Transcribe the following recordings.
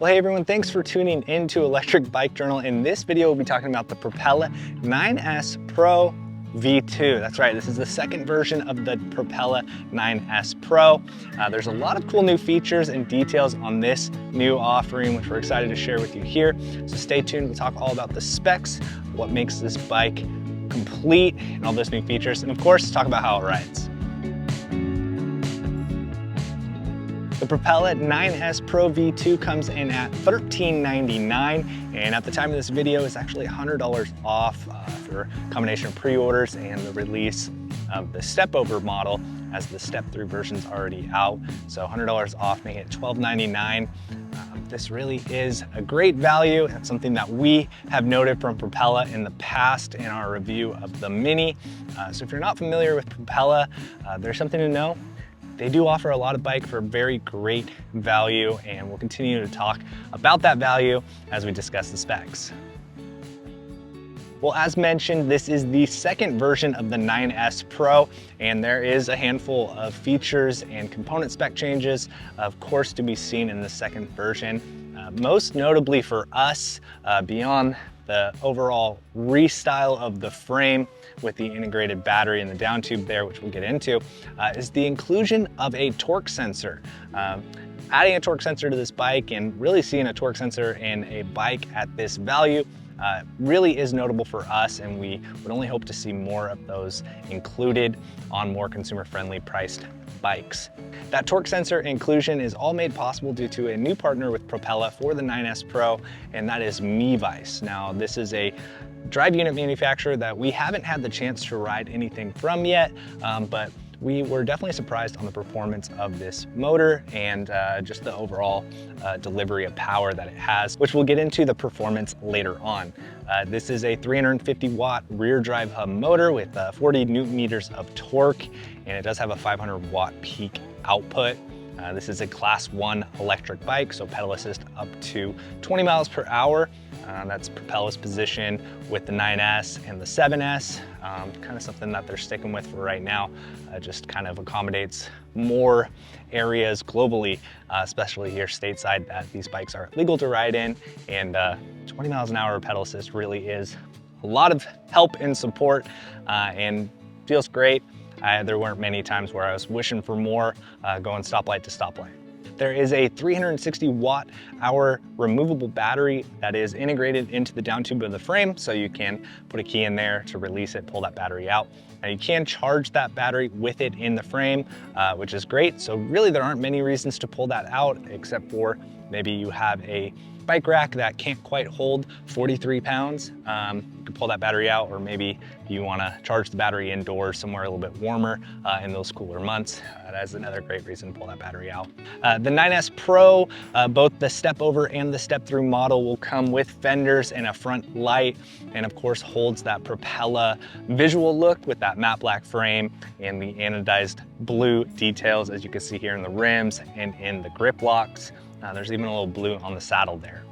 Well, hey everyone, thanks for tuning into Electric Bike Journal. In this video, we'll be talking about the Propella 9S Pro V2. That's right, this is the second version of the Propella 9S Pro. There's a lot of cool new features and details on this new offering, which we're excited to share with you here. So stay tuned, we'll talk all about the specs, what makes this bike complete, and all those new features, and of course, talk about how it rides. The Propella 9S Pro V2 comes in at $1399, and at the time of this video, it's actually $100 off for a combination of pre-orders and the release of the step-over model, as the step-through version's already out. So $100 off, making it $1299. This really is a great value. It's something that we have noted from Propella in the past in our review of the Mini. So if you're not familiar with Propella, there's something to know. They do offer a lot of bike for very great value, and we'll continue to talk about that value as we discuss the specs. Well, as mentioned, this is the second version of the 9S Pro, and there is a handful of features and component spec changes, of course, to be seen in the second version. Most notably for us, beyond the overall restyle of the frame with the integrated battery and the down tube there, which we'll get into, is the inclusion of a torque sensor. Adding a torque sensor to this bike and really seeing a torque sensor in a bike at this value really is notable for us, and we would only hope to see more of those included on more consumer-friendly priced bikes. That torque sensor inclusion is all made possible due to a new partner with Propella for the 9S Pro, and that is MiVice. Now, this is a drive unit manufacturer that we haven't had the chance to ride anything from yet, but we were definitely surprised on the performance of this motor and just the overall delivery of power that it has, which we'll get into the performance later on. This is a 350 watt rear drive hub motor with 40 Newton meters of torque, and it does have a 500 watt peak output. This is a class 1 electric bike, so pedal assist up to 20 miles per hour. That's Propella's position with the 9S and the 7S. Kind of something that they're sticking with for right now. Just kind of accommodates more areas globally, especially here stateside, that these bikes are legal to ride in, and 20 miles an hour pedal assist really is a lot of help and support, and feels great. There weren't many times where I was wishing for more, going stoplight to stoplight. There is a 360 watt hour removable battery that is integrated into the down tube of the frame, so you can put a key in there to release it, pull that battery out. Now you can charge that battery with it in the frame, which is great. So really there aren't many reasons to pull that out, except for maybe you have a bike rack that can't quite hold 43 pounds. You can pull that battery out, or maybe you want to charge the battery indoors somewhere a little bit warmer in those cooler months. That's another great reason to pull that battery out. The 9S Pro, both the step over and the step through model will come with fenders and a front light, and of course holds that Propella visual look with that matte black frame and the anodized blue details, as you can see here in the rims and in the grip locks. There's even a little blue on the saddle there.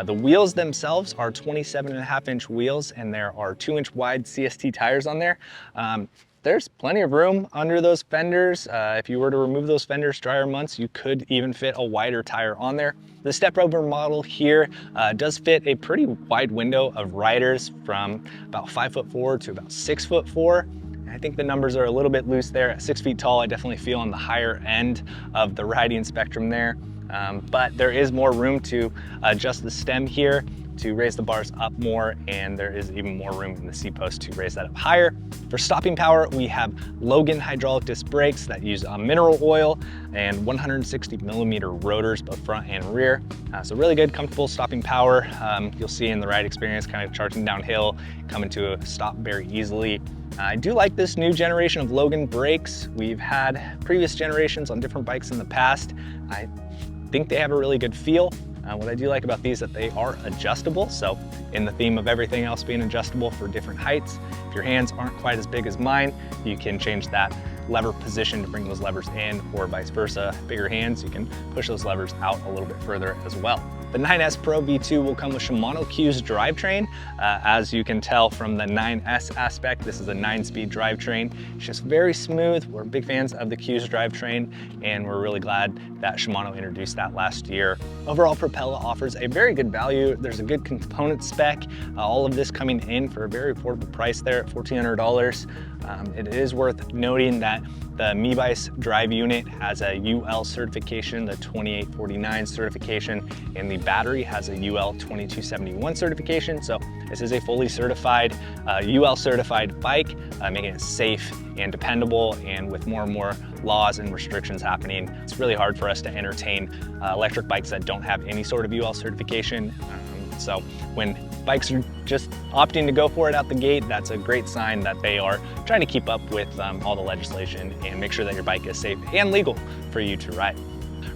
The wheels themselves are 27.5-inch wheels, and there are 2-inch wide CST tires on there. There's plenty of room under those fenders. If you were to remove those fenders drier months, you could even fit a wider tire on there. The step-over model here does fit a pretty wide window of riders, from about 5'4" to about 6'4". I think the numbers are a little bit loose there. At 6 feet tall, I definitely feel on the higher end of the riding spectrum there. But there is more room to adjust the stem here to raise the bars up more, and there is even more room in the seat post to raise that up higher. For stopping power, we have Logan hydraulic disc brakes that use mineral oil and 160 millimeter rotors, both front and rear. So really good, comfortable stopping power. You'll see in the ride experience, kind of charging downhill, coming to a stop very easily. I do like this new generation of Logan brakes. We've had previous generations on different bikes in the past. I think they have a really good feel. What I do like about these is that they are adjustable. So in the theme of everything else being adjustable for different heights, if your hands aren't quite as big as mine, you can change that lever position to bring those levers in, or vice versa. Bigger hands, you can push those levers out a little bit further as well. The 9S Pro V2 will come with Shimano Q's drivetrain. As you can tell from the 9S aspect, this is a 9-speed drivetrain. It's just very smooth. We're big fans of the Q's drivetrain, and we're really glad that Shimano introduced that last year. Overall, Propella offers a very good value. There's a good component spec. All of this coming in for a very affordable price there at $1,400. It is worth noting that the MiVice drive unit has a UL certification, the 2849 certification, and the battery has a UL 2271 certification. So this is a fully certified, UL certified bike, making it safe and dependable. And with more and more laws and restrictions happening, it's really hard for us to entertain electric bikes that don't have any sort of UL certification. So when bikes are just opting to go for it out the gate, that's a great sign that they are trying to keep up with all the legislation and make sure that your bike is safe and legal for you to ride.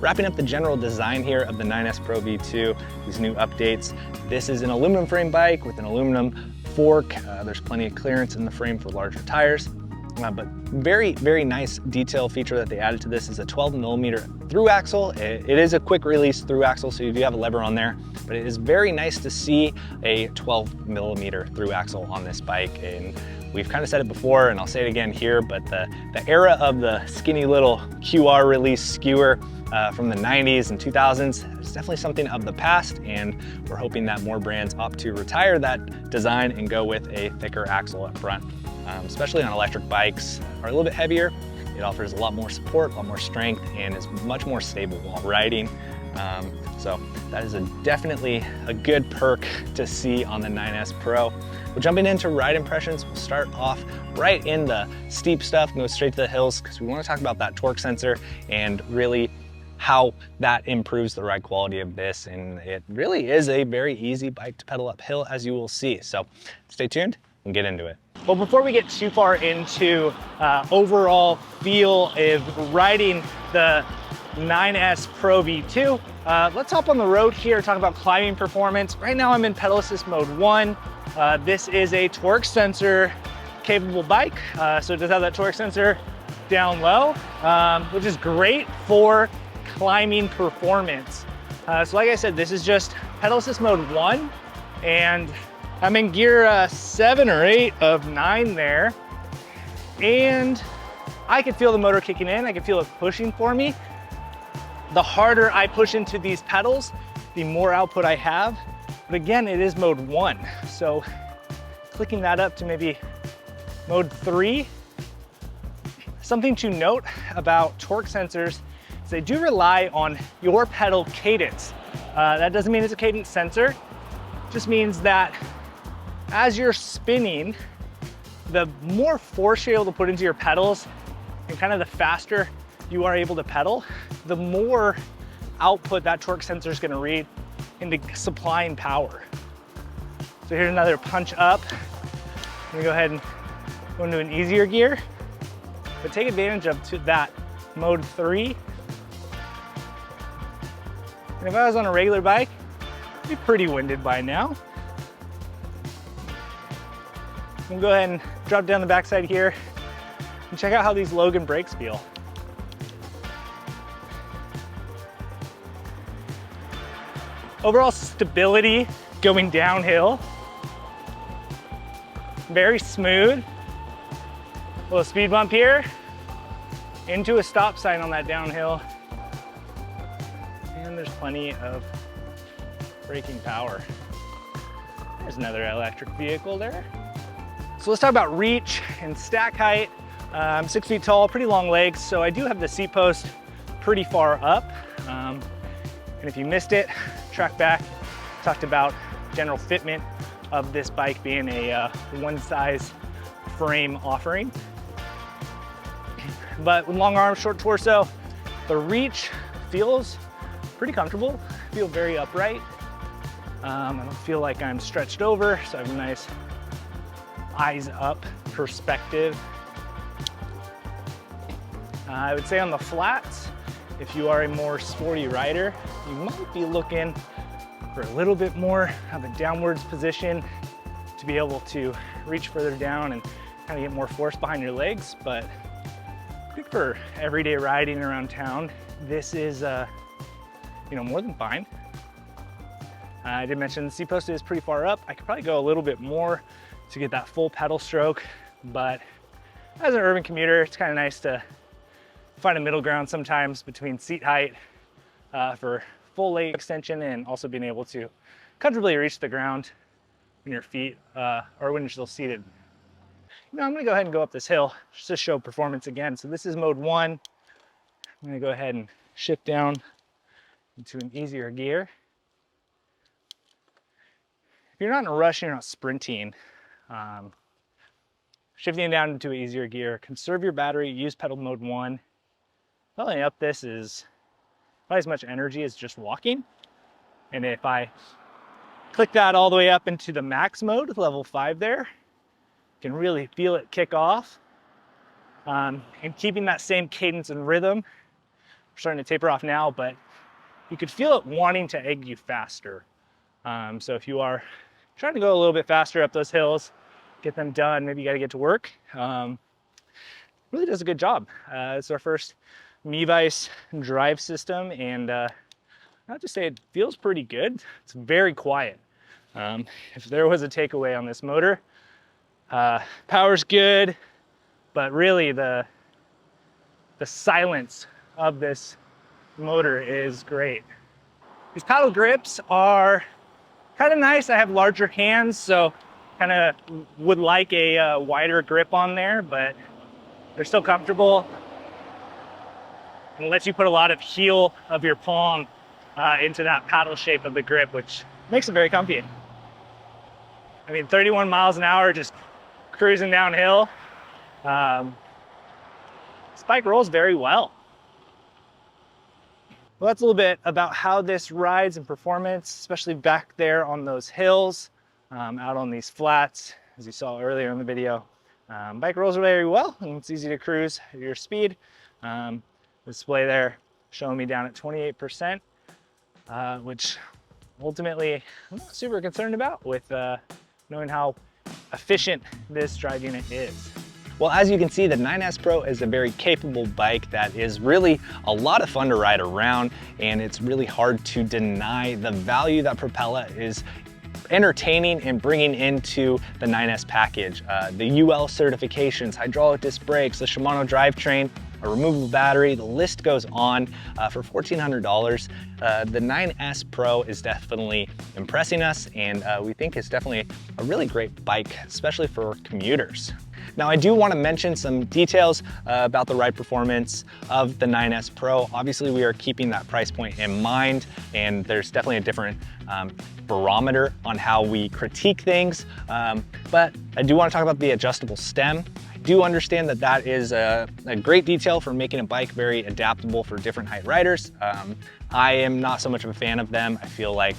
Wrapping up the general design here of the 9S Pro V2, these new updates. This is an aluminum frame bike with an aluminum fork. There's plenty of clearance in the frame for larger tires. But very, very nice detail feature that they added to this is a 12mm through axle. It is a quick release through axle, so you do have a lever on there, but it is very nice to see a 12mm through axle on this bike. And we've kind of said it before, and I'll say it again here, but the era of the skinny little QR release skewer from the 90s and 2000s is definitely something of the past, and we're hoping that more brands opt to retire that design and go with a thicker axle up front. Especially on electric bikes, are a little bit heavier. It offers a lot more support, a lot more strength, and is much more stable while riding. So that is definitely a good perk to see on the 9S Pro. Well, jumping into ride impressions, we'll start off right in the steep stuff and go straight to the hills because we want to talk about that torque sensor and really how that improves the ride quality of this. And it really is a very easy bike to pedal uphill, as you will see. So stay tuned and get into it. Well, before we get too far into overall feel of riding the 9S Pro V2, let's hop on the road here, talk about climbing performance. Right now I'm in pedal assist mode 1. This is a torque sensor capable bike. So it does have that torque sensor down low, which is great for climbing performance. So like I said, this is just pedal assist mode 1, and I'm in gear 7 or 8 of 9 there, and I can feel the motor kicking in. I can feel it pushing for me. The harder I push into these pedals, the more output I have. But again, it is mode 1. So clicking that up to maybe mode 3. Something to note about torque sensors is they do rely on your pedal cadence. That doesn't mean it's a cadence sensor. It just means that as you're spinning, the more force you're able to put into your pedals and kind of the faster you are able to pedal, the more output that torque sensor is going to read into supplying power. So here's another punch up. I'm going to go ahead and go into an easier gear, but take advantage of that mode 3. And if I was on a regular bike, I'd be pretty winded by now. I'm gonna go ahead and drop down the backside here and check out how these Logan brakes feel. Overall stability going downhill, very smooth. A little speed bump here, into a stop sign on that downhill, and there's plenty of braking power. There's another electric vehicle there. So let's talk about reach and stack height. I'm 6 feet tall, pretty long legs, so I do have the seat post pretty far up. And if you missed it, track back, talked about general fitment of this bike being a one size frame offering. But with long arms, short torso, the reach feels pretty comfortable. I feel very upright. I don't feel like I'm stretched over, so I have a nice eyes up perspective. I would say on the flats, if you are a more sporty rider, you might be looking for a little bit more of a downwards position to be able to reach further down and kind of get more force behind your legs. But I think for everyday riding around town, this is more than fine. I did mention the seat post is pretty far up. I could probably go a little bit more to get that full pedal stroke, but as an urban commuter, it's kind of nice to find a middle ground sometimes between seat height for full leg extension and also being able to comfortably reach the ground when your feet or when you're still seated. Now I'm gonna go ahead and go up this hill just to show performance again. So this is mode 1. I'm gonna go ahead and shift down into an easier gear. If you're not in a rush, you're not sprinting, shifting down into an easier gear, conserve your battery, use pedal mode 1. Leveling up this is not as much energy as just walking. And if I click that all the way up into the max mode, level 5 there, you can really feel it kick off. And keeping that same cadence and rhythm. We're starting to taper off now, but you could feel it wanting to egg you faster. So if you are trying to go a little bit faster up those hills, get them done, maybe you got to get to work, really does a good job. It's our first MiVice drive system, and I have to say it feels pretty good. It's very quiet. If there was a takeaway on this motor, power's good, but really the silence of this motor is great. These paddle grips are kind of nice. I have larger hands, so kind of would like a wider grip on there, but they're still comfortable. And it lets you put a lot of heel of your palm into that paddle shape of the grip, which makes it very comfy. I mean, 31 miles an hour, just cruising downhill. This bike rolls very well. Well, that's a little bit about how this rides and performance, especially back there on those hills, out on these flats, as you saw earlier in the video. Bike rolls very well, and it's easy to cruise at your speed. Display there showing me down at 28%, which ultimately I'm not super concerned about with knowing how efficient this drive unit is. Well, as you can see, the 9S Pro is a very capable bike that is really a lot of fun to ride around, and it's really hard to deny the value that Propella is entertaining and bringing into the 9S package. The UL certifications, hydraulic disc brakes, the Shimano drivetrain, a removable battery, the list goes on. For $1,400, the 9S Pro is definitely impressing us, and we think it's definitely a really great bike, especially for commuters. Now, I do want to mention some details about the ride performance of the 9S Pro. Obviously, we are keeping that price point in mind, and there's definitely a different barometer on how we critique things. But I do want to talk about the adjustable stem. I do understand that that is a great detail for making a bike very adaptable for different height riders. I am not so much of a fan of them. I feel like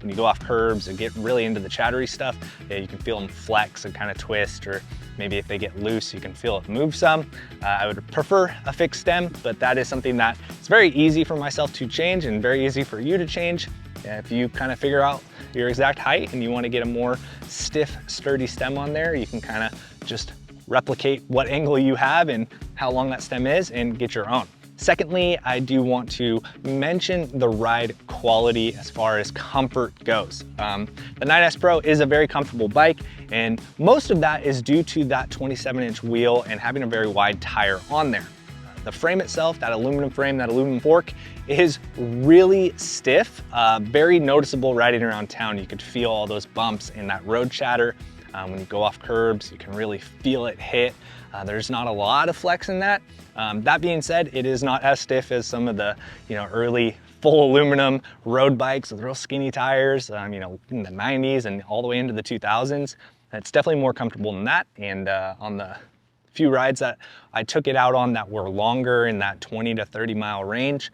when you go off curbs and get really into the chattery stuff, you can feel them flex and kind of twist, or maybe if they get loose, you can feel it move some. I would prefer a fixed stem, but that is something that it's very easy for myself to change and very easy for you to change. If you kind of figure out your exact height and you want to get a more stiff, sturdy stem on there, you can kind of just replicate what angle you have and how long that stem is and get your own. Secondly, I do want to mention the ride quality as far as comfort goes. The 9S Pro is a very comfortable bike, and most of that is due to that 27-inch wheel and having a very wide tire on there. The frame itself, that aluminum frame, that aluminum fork, is really stiff, very noticeable riding around town. You could feel all those bumps and that road chatter. When you go off curbs, you can really feel it hit. There's not a lot of flex in that. That being said, it is not as stiff as some of the early full aluminum road bikes with real skinny tires, in the 90s and all the way into the 2000s. It's definitely more comfortable than that. And on the few rides that I took it out on that were longer in that 20 to 30 mile range,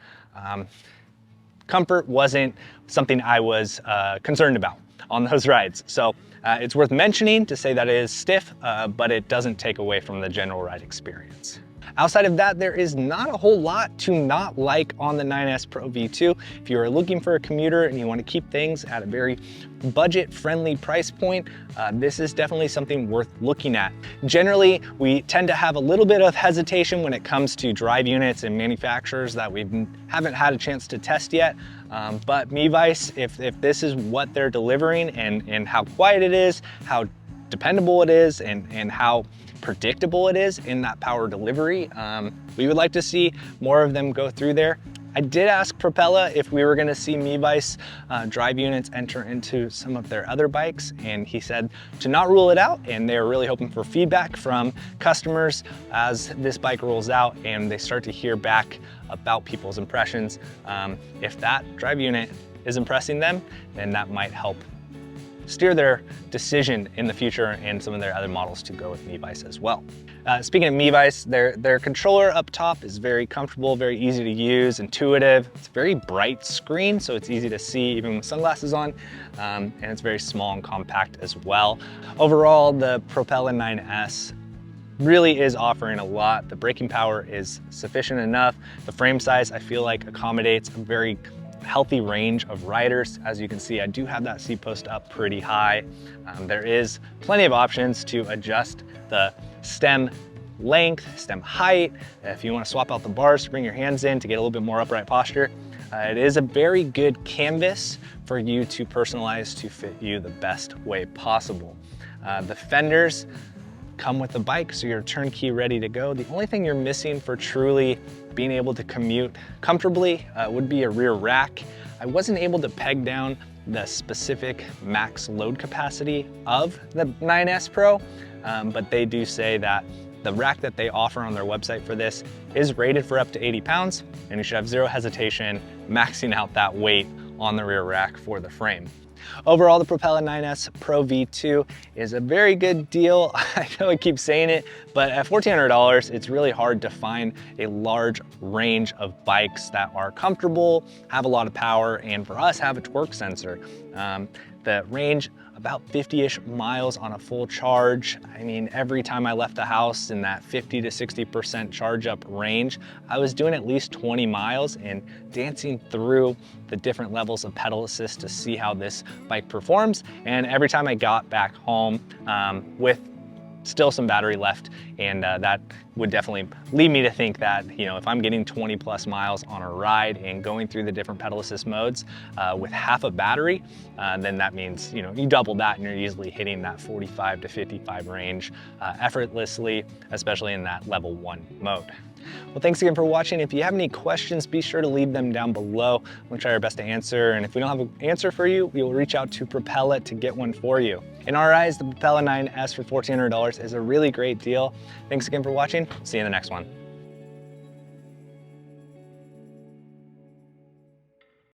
comfort wasn't something I was concerned about on those rides. So it's worth mentioning to say that it is stiff, but it doesn't take away from the general ride experience. Outside of that, there is not a whole lot to not like on the 9S Pro V2. If you are looking for a commuter and you want to keep things at a very budget-friendly price point, this is definitely something worth looking at. Generally, we tend to have a little bit of hesitation when it comes to drive units and manufacturers that we haven't had a chance to test yet. But MiVice, if this is what they're delivering and how quiet it is, how dependable it is, and how predictable it is in that power delivery, we would like to see more of them go through there. I did ask Propella if we were gonna see MiVice drive units enter into some of their other bikes, and he said to not rule it out, and they're really hoping for feedback from customers as this bike rolls out and they start to hear back about people's impressions. If that drive unit is impressing them, then that might help steer their decision in the future and some of their other models to go with MiVice as well. Speaking of MiVice, their controller up top is very comfortable, very easy to use, intuitive. It's a very bright screen, so it's easy to see even with sunglasses on, and it's very small and compact as well. Overall, the Propella 9S really is offering a lot. The braking power is sufficient enough. The frame size, I feel like, accommodates a very healthy range of riders. As you can see, I do have that seat post up pretty high. There is plenty of options to adjust the stem length, stem height. If you want to swap out the bars to bring your hands in to get a little bit more upright posture. It is a very good canvas for you to personalize to fit you the best way possible. The fenders come with the bike, so you're turnkey ready to go. The only thing you're missing for truly being able to commute comfortably would be a rear rack. I wasn't able to peg down the specific max load capacity of the 9S Pro, but they do say that the rack that they offer on their website for this is rated for up to 80 pounds, and you should have zero hesitation maxing out that weight on the rear rack for the frame. Overall, the Propella 9S Pro V2 is a very good deal. I know I keep saying it, but at $1,400, it's really hard to find a large range of bikes that are comfortable, have a lot of power, and for us, have a torque sensor. The range, about 50-ish miles on a full charge. I mean, every time I left the house in that 50 to 60% charge up range, I was doing at least 20 miles and dancing through the different levels of pedal assist to see how this bike performs. And every time I got back home with still some battery left, and that would definitely lead me to think that, you know, if I'm getting 20 plus miles on a ride and going through the different pedal assist modes with half a battery, then that means, you know, you double that and you're easily hitting that 45 to 55 range effortlessly, especially in that level 1 mode. Well, thanks again for watching. If you have any questions, be sure to leave them down below. We'll try our best to answer. And if we don't have an answer for you, we will reach out to Propella to get one for you. In our eyes, the Propella 9S for $1,400 is a really great deal. Thanks again for watching. See you in the next one.